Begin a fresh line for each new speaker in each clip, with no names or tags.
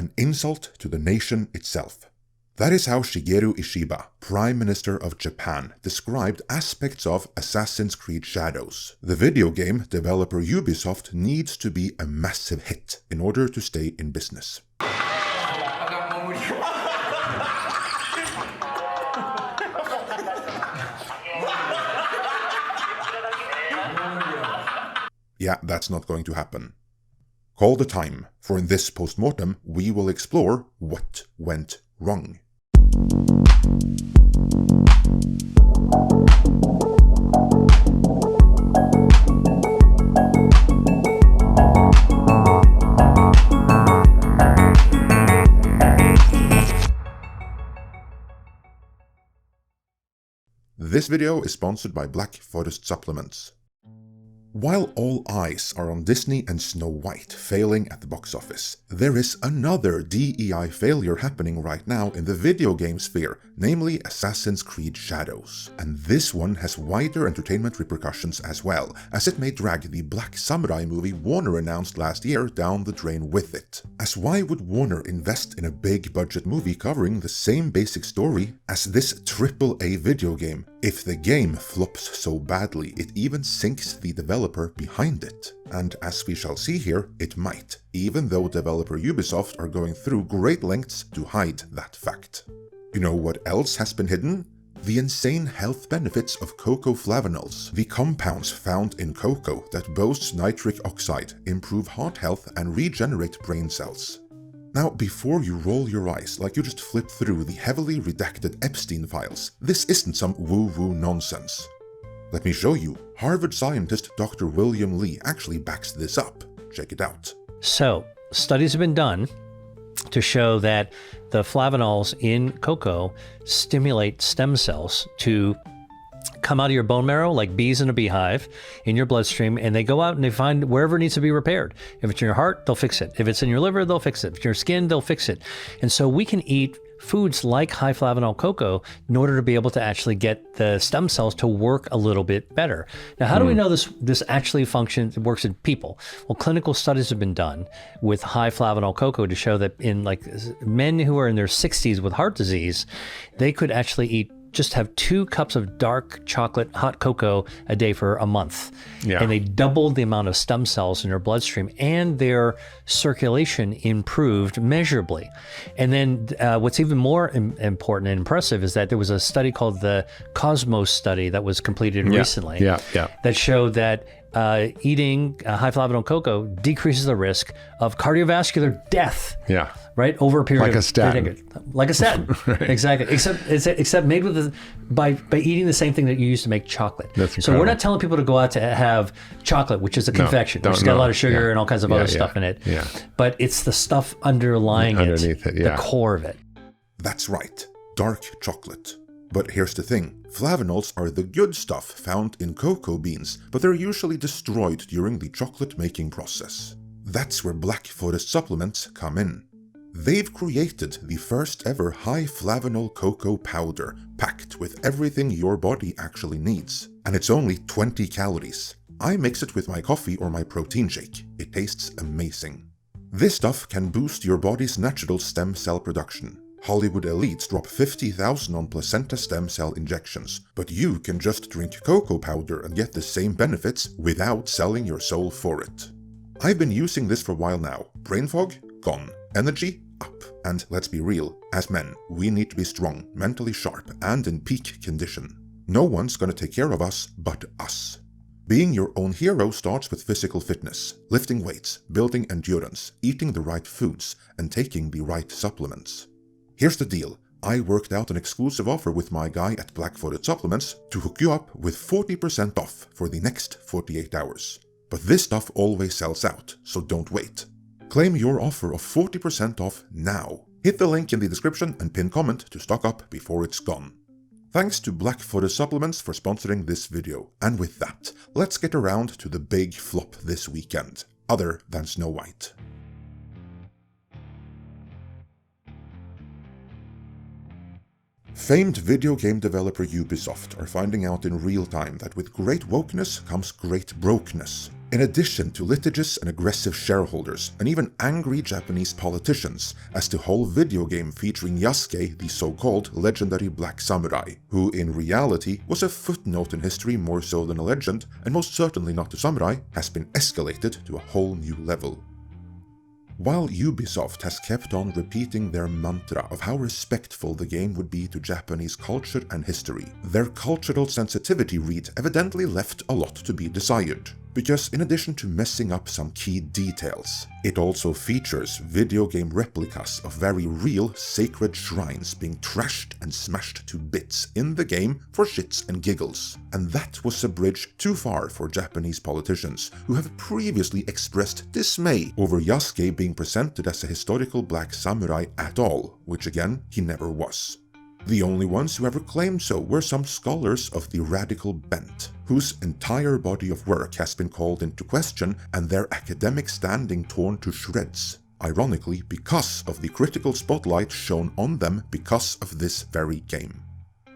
an insult to the nation itself. That is how Shigeru Ishiba, Prime Minister of Japan, described aspects of Assassin's Creed Shadows. The video game developer Ubisoft needs to be a massive hit in order to stay in business. Yeah, that's not going to happen. Call the time, for in this postmortem we will explore what went wrong. This video is sponsored by Black Forest Supplements. While all eyes are on Disney and Snow White failing at the box office, there is another DEI failure happening right now in the video game sphere, namely Assassin's Creed Shadows. And this one has wider entertainment repercussions as well, as it may drag the Black Samurai movie Warner announced last year down the drain with it. As why would Warner invest in a big budget movie covering the same basic story as this AAA video game, if the game flops so badly it even sinks the developer behind it? And as we shall see here, it might, even though developer Ubisoft are going through great lengths to hide that fact. You know what else has been hidden? The insane health benefits of cocoa flavanols, the compounds found in cocoa that boasts nitric oxide, improve heart health and regenerate brain cells. Now, before you roll your eyes like you just flipped through the heavily redacted Epstein files, this isn't some woo-woo nonsense. Let me show you. Harvard scientist Dr. William Lee actually backs this up. Check it out.
So, studies have been done to show that the flavonols in cocoa stimulate stem cells to come out of your bone marrow like bees in a beehive in your bloodstream, and they go out and they find wherever it needs to be repaired. If it's in your heart, they'll fix it. If it's in your liver, they'll fix it. If it's in your skin, they'll fix it. And so we can eat foods like high flavanol cocoa in order to be able to actually get the stem cells to work a little bit better. Now, how do we know this actually functions, it works in people? Well, clinical studies have been done with high flavanol cocoa to show that in like men who are in their 60s with heart disease, they could actually just have 2 cups of dark chocolate hot cocoa a day for a month. Yeah. And they doubled the amount of stem cells in their bloodstream, and their circulation improved measurably. And then what's even more important and impressive is that there was a study called the Cosmos study that was completed recently that showed that eating high flavanol cocoa decreases the risk of cardiovascular death. Yeah. Right, over a period
like
of
a statin.
Like a statin, right. Exactly. Except made with by eating the same thing that you use to make chocolate.
That's incredible.
So we're not telling people to go out to have chocolate, which is a confection, which has got a lot of sugar and all kinds of other stuff in it. Yeah. But it's the stuff underneath it, the core of it.
That's right, dark chocolate. But here's the thing, flavanols are the good stuff found in cocoa beans, but they're usually destroyed during the chocolate making process. That's where Black Forest Supplements come in. They've created the first ever high flavanol cocoa powder, packed with everything your body actually needs. And it's only 20 calories. I mix it with my coffee or my protein shake. It tastes amazing. This stuff can boost your body's natural stem cell production. Hollywood elites drop $50,000 on placenta stem cell injections, but you can just drink cocoa powder and get the same benefits without selling your soul for it. I've been using this for a while now. Brain fog? Gone. Energy? Up. And let's be real, as men, we need to be strong, mentally sharp, and in peak condition. No one's gonna take care of us but us. Being your own hero starts with physical fitness, lifting weights, building endurance, eating the right foods, and taking the right supplements. Here's the deal. I worked out an exclusive offer with my guy at Black Forest Supplements to hook you up with 40% off for the next 48 hours. But this stuff always sells out, so don't wait. Claim your offer of 40% off now. Hit the link in the description and pin comment to stock up before it's gone. Thanks to Black Forest Supplements for sponsoring this video. And with that, let's get around to the big flop this weekend, other than Snow White. Famed video game developer Ubisoft are finding out in real time that with great wokeness comes great brokeness. In addition to litigious and aggressive shareholders, and even angry Japanese politicians, as the whole video game featuring Yasuke, the so-called legendary black samurai, who in reality was a footnote in history more so than a legend, and most certainly not a samurai, has been escalated to a whole new level. While Ubisoft has kept on repeating their mantra of how respectful the game would be to Japanese culture and history, their cultural sensitivity read evidently left a lot to be desired. Because in addition to messing up some key details, it also features video game replicas of very real sacred shrines being trashed and smashed to bits in the game for shits and giggles. And that was a bridge too far for Japanese politicians, who have previously expressed dismay over Yasuke being presented as a historical black samurai at all, which again, he never was. The only ones who ever claimed so were some scholars of the radical bent, whose entire body of work has been called into question and their academic standing torn to shreds, ironically because of the critical spotlight shown on them because of this very game.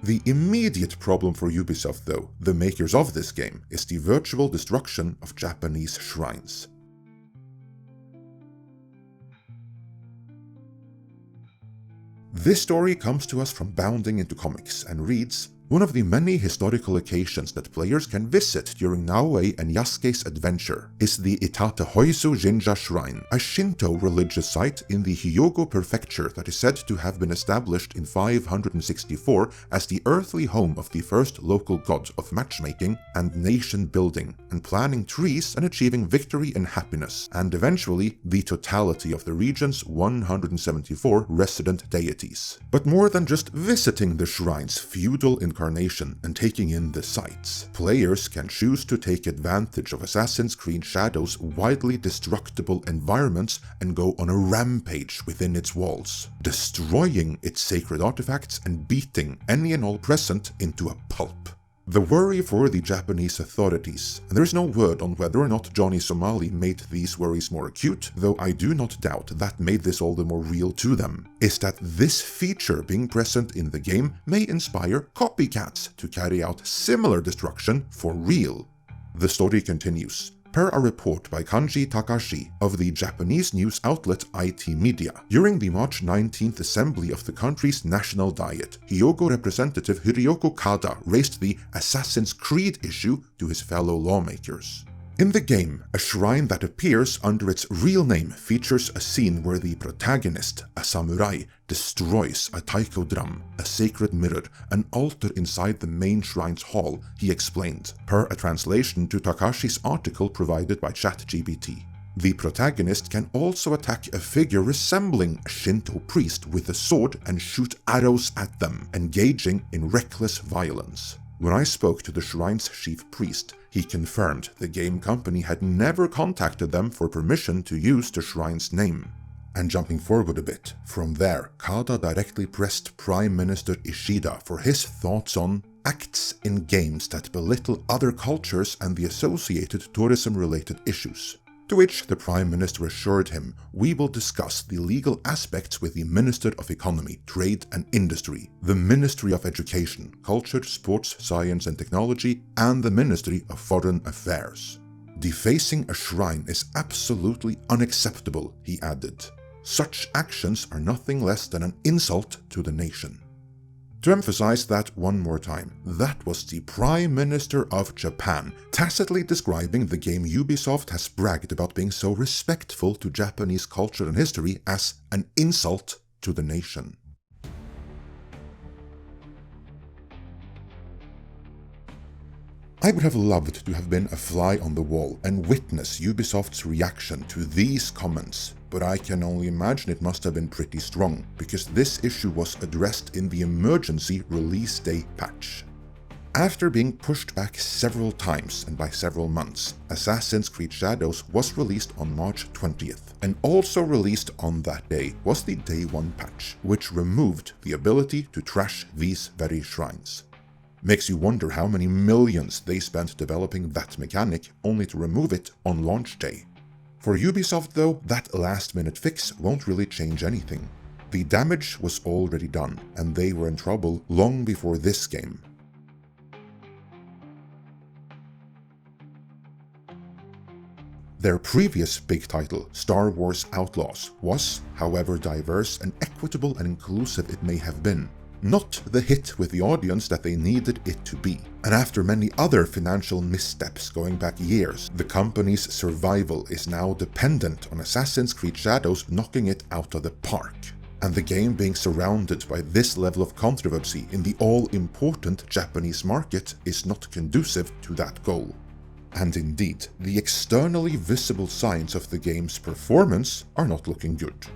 The immediate problem for Ubisoft though, the makers of this game, is the virtual destruction of Japanese shrines. This story comes to us from Bounding into Comics and reads, one of the many historical occasions that players can visit during Naoe and Yasuke's adventure is the Itate Hoisu Jinja Shrine, a Shinto religious site in the Hyogo Prefecture that is said to have been established in 564 as the earthly home of the first local god of matchmaking and nation building and planning trees and achieving victory and happiness, and eventually the totality of the region's 174 resident deities. But more than just visiting the shrine's feudal incarnation and taking in the sights, players can choose to take advantage of Assassin's Creed Shadow's widely destructible environments and go on a rampage within its walls, destroying its sacred artifacts and beating any and all present into a pulp. The worry for the Japanese authorities, and there is no word on whether or not Johnny Somali made these worries more acute, though I do not doubt that made this all the more real to them, is that this feature being present in the game may inspire copycats to carry out similar destruction for real. The story continues. Per a report by Kanji Takashi of the Japanese news outlet IT Media, during the March 19th assembly of the country's national diet, Hyogo representative Hiroyoko Kada raised the Assassin's Creed issue to his fellow lawmakers. In the game, a shrine that appears under its real name features a scene where the protagonist, a samurai, destroys a taiko drum, a sacred mirror, an altar inside the main shrine's hall, he explained, per a translation to Takashi's article provided by ChatGPT. The protagonist can also attack a figure resembling a Shinto priest with a sword and shoot arrows at them, engaging in reckless violence. When I spoke to the shrine's chief priest, he confirmed the game company had never contacted them for permission to use the shrine's name. And jumping forward a bit, from there, Kada directly pressed Prime Minister Ishida for his thoughts on acts in games that belittle other cultures and the associated tourism-related issues. To which the Prime Minister assured him, we will discuss the legal aspects with the Minister of Economy, Trade and Industry, the Ministry of Education, Culture, Sports, Science and Technology, and the Ministry of Foreign Affairs. Defacing a shrine is absolutely unacceptable, he added. Such actions are nothing less than an insult to the nation. To emphasize that one more time, that was the Prime Minister of Japan, tacitly describing the game Ubisoft has bragged about being so respectful to Japanese culture and history as an insult to the nation. I would have loved to have been a fly on the wall and witness Ubisoft's reaction to these comments, but I can only imagine it must have been pretty strong, because this issue was addressed in the emergency release day patch. After being pushed back several times and by several months, Assassin's Creed Shadows was released on March 20th, and also released on that day was the Day 1 patch, which removed the ability to trash these very shrines. Makes you wonder how many millions they spent developing that mechanic only to remove it on launch day. For Ubisoft though, that last-minute fix won't really change anything. The damage was already done, and they were in trouble long before this game. . Their previous big title, Star Wars Outlaws, was, however diverse and equitable and inclusive it may have been, not the hit with the audience that they needed it to be. And after many other financial missteps going back years, the company's survival is now dependent on Assassin's Creed Shadows knocking it out of the park. And the game being surrounded by this level of controversy in the all-important Japanese market is not conducive to that goal. And indeed, the externally visible signs of the game's performance are not looking good.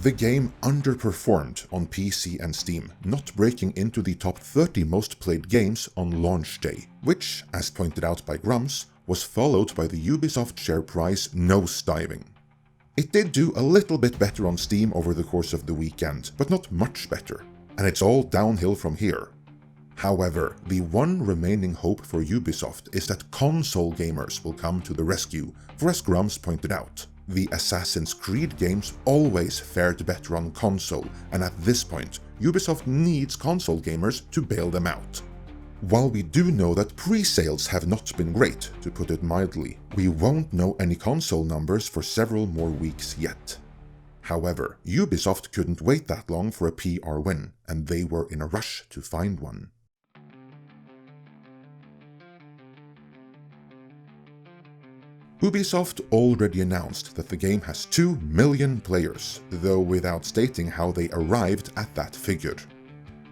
The game underperformed on PC and Steam, not breaking into the top 30 most played games on launch day, which, as pointed out by Grumps, was followed by the Ubisoft share price nosediving. It did do a little bit better on Steam over the course of the weekend, but not much better, and it's all downhill from here. However, the one remaining hope for Ubisoft is that console gamers will come to the rescue, for as Grumps pointed out, the Assassin's Creed games always fared better on console, and at this point, Ubisoft needs console gamers to bail them out. While we do know that pre-sales have not been great, to put it mildly, we won't know any console numbers for several more weeks yet. However, Ubisoft couldn't wait that long for a PR win, and they were in a rush to find one. Ubisoft already announced that the game has 2 million players, though without stating how they arrived at that figure.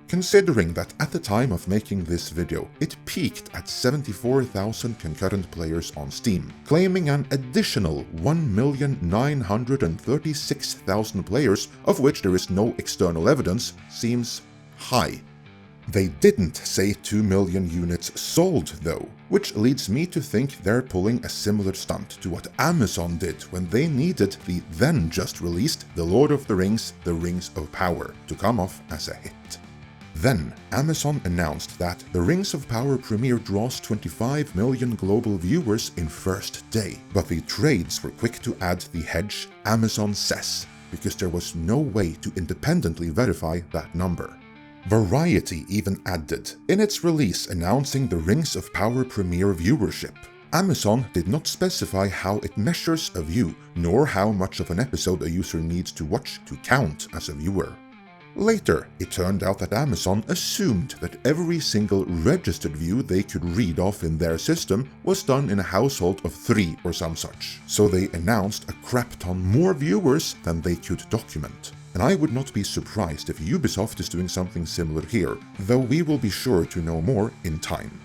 Considering that at the time of making this video, it peaked at 74,000 concurrent players on Steam, claiming an additional 1,936,000 players, of which there is no external evidence, seems high. They didn't say 2 million units sold though, which leads me to think they're pulling a similar stunt to what Amazon did when they needed the then just released The Lord of the Rings, The Rings of Power to come off as a hit. Then, Amazon announced that The Rings of Power premiere draws 25 million global viewers in first day, but the trades were quick to add the hedge Amazon says, because there was no way to independently verify that number. Variety even added, in its release announcing the Rings of Power premiere viewership, Amazon did not specify how it measures a view, nor how much of an episode a user needs to watch to count as a viewer. Later, it turned out that Amazon assumed that every single registered view they could read off in their system was done in a household of 3 or some such, so they announced a crap ton more viewers than they could document. And I would not be surprised if Ubisoft is doing something similar here, though we will be sure to know more in time.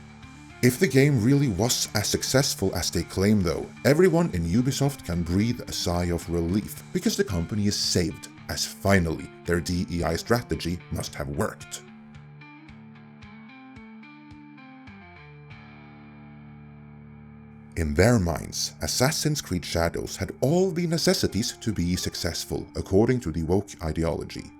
If the game really was as successful as they claim though, everyone in Ubisoft can breathe a sigh of relief, because the company is saved, as finally their DEI strategy must have worked. In their minds, Assassin's Creed Shadows had all the necessities to be successful according to the woke ideology.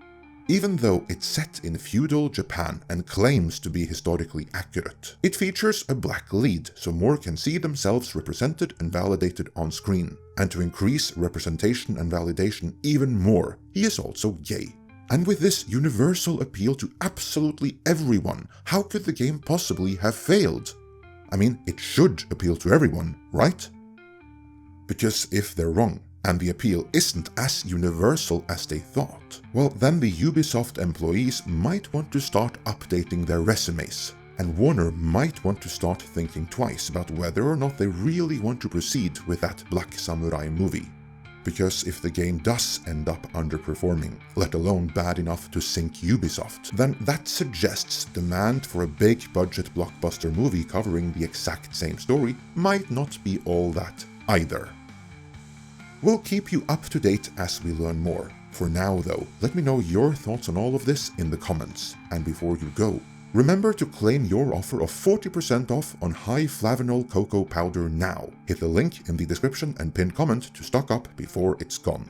Even though it's set in feudal Japan and claims to be historically accurate, it features a black lead so more can see themselves represented and validated on screen. And to increase representation and validation even more, he is also gay. And with this universal appeal to absolutely everyone, how could the game possibly have failed? I mean, it should appeal to everyone, right? Because if they're wrong, and the appeal isn't as universal as they thought, well then the Ubisoft employees might want to start updating their resumes, and Warner might want to start thinking twice about whether or not they really want to proceed with that Black Samurai movie. Because if the game does end up underperforming, let alone bad enough to sink Ubisoft, then that suggests demand for a big budget blockbuster movie covering the exact same story might not be all that either. We'll keep you up to date as we learn more. For now though, let me know your thoughts on all of this in the comments. And before you go, remember to claim your offer of 40% off on high flavanol cocoa powder now. Hit the link in the description and pinned comment to stock up before it's gone.